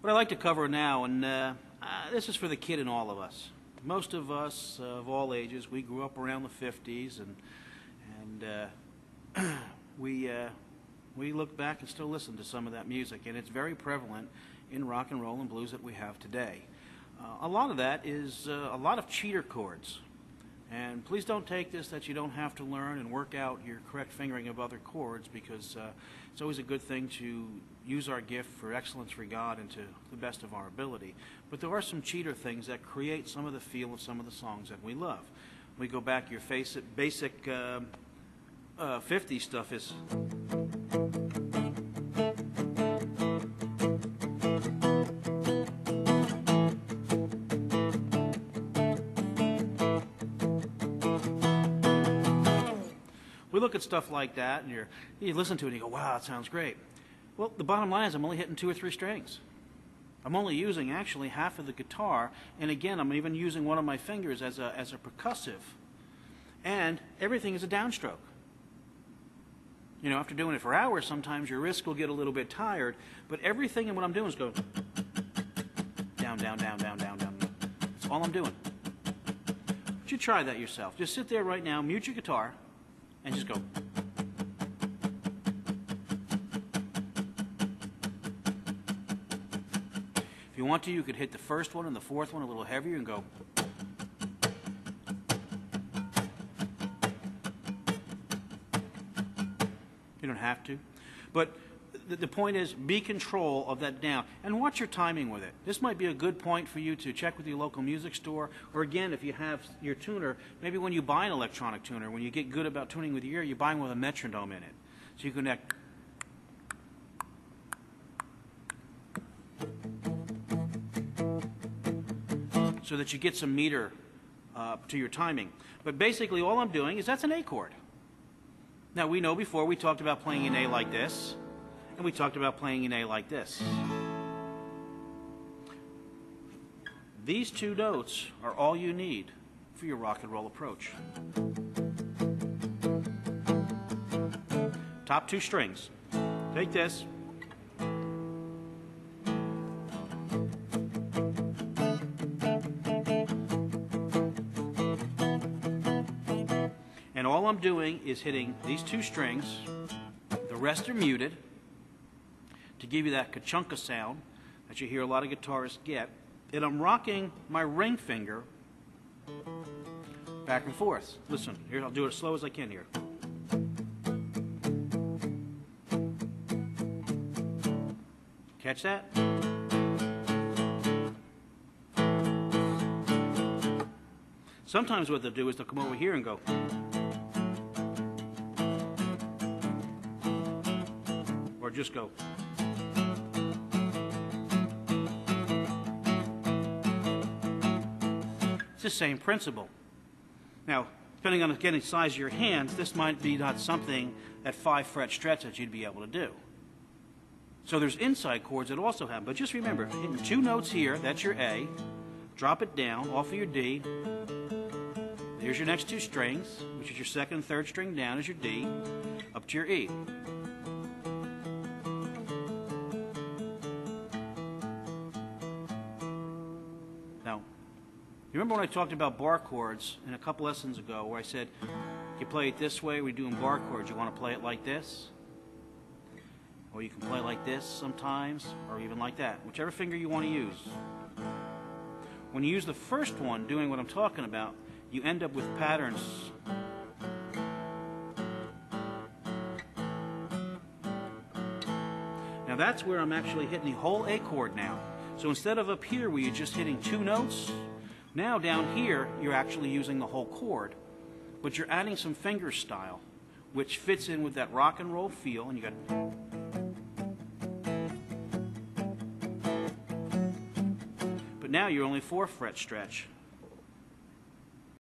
What I'd like to cover now, and this is for the kid in all of us. Most of us of all ages, we grew up around the 50s, and we look back and still listen to some of that music, and it's very prevalent in rock and roll and blues that we have today. A lot of that is a lot of cheater chords. And please don't take this that you don't have to learn and work out your correct fingering of other chords, because it's always a good thing to use our gift for excellence for God and to the best of our ability. But there are some cheater things that create some of the feel of some of the songs that we love. We go back, your basic 50s stuff is... We look at stuff like that, and you listen to it and you go, wow, that sounds great. Well, the bottom line is I'm only hitting 2 or 3 strings. I'm only using actually half of the guitar, and again, I'm even using one of my fingers as a percussive. And everything is a downstroke. You know, after doing it for hours, sometimes your wrist will get a little bit tired, but everything in what I'm doing is go down, down, down, down, down, down. That's all I'm doing. But you try that yourself. Just sit there right now, mute your guitar, and just go. If you want to, you could hit the first one and the fourth one a little heavier and go. You don't have to. But the point is, be control of that down and watch your timing with it. This might be a good point for you to check with your local music store, or again, if you have your tuner, maybe when you buy an electronic tuner, when you get good about tuning with your ear, you buy one with a metronome in it. So you can so that you get some meter to your timing. But basically all I'm doing is that's an A chord. Now we know before we talked about playing an A like this, and we talked about playing an A like this. These 2 notes are all you need for your rock and roll approach. Top 2 strings. Take this. And all I'm doing is hitting these 2 strings. The rest are muted to give you that ka-chunka sound that you hear a lot of guitarists get. And I'm rocking my ring finger back and forth. Listen, here, I'll do it as slow as I can here. Catch that? Sometimes what they'll do is they'll come over here and go. Or just go. It's the same principle. Now, depending on again the size of your hands, this might be not something at 5-fret stretch that you'd be able to do. So there's inside chords that also happen. But just remember, hitting 2 notes here, that's your A. Drop it down off of your D. There's your next 2 strings, which is your 2nd and 3rd string down is your D, up to your E. Now, you remember when I talked about bar chords in a couple lessons ago where I said, you play it this way, we're doing bar chords, you want to play it like this? Or you can play like this sometimes, or even like that, whichever finger you want to use. When you use the first one, doing what I'm talking about, you end up with patterns. Now that's where I'm actually hitting the whole A chord now. So instead of up here where you're just hitting 2 notes, now down here you're actually using the whole chord, but you're adding some finger style, which fits in with that rock and roll feel, and you got. But now you're only 4-fret stretch.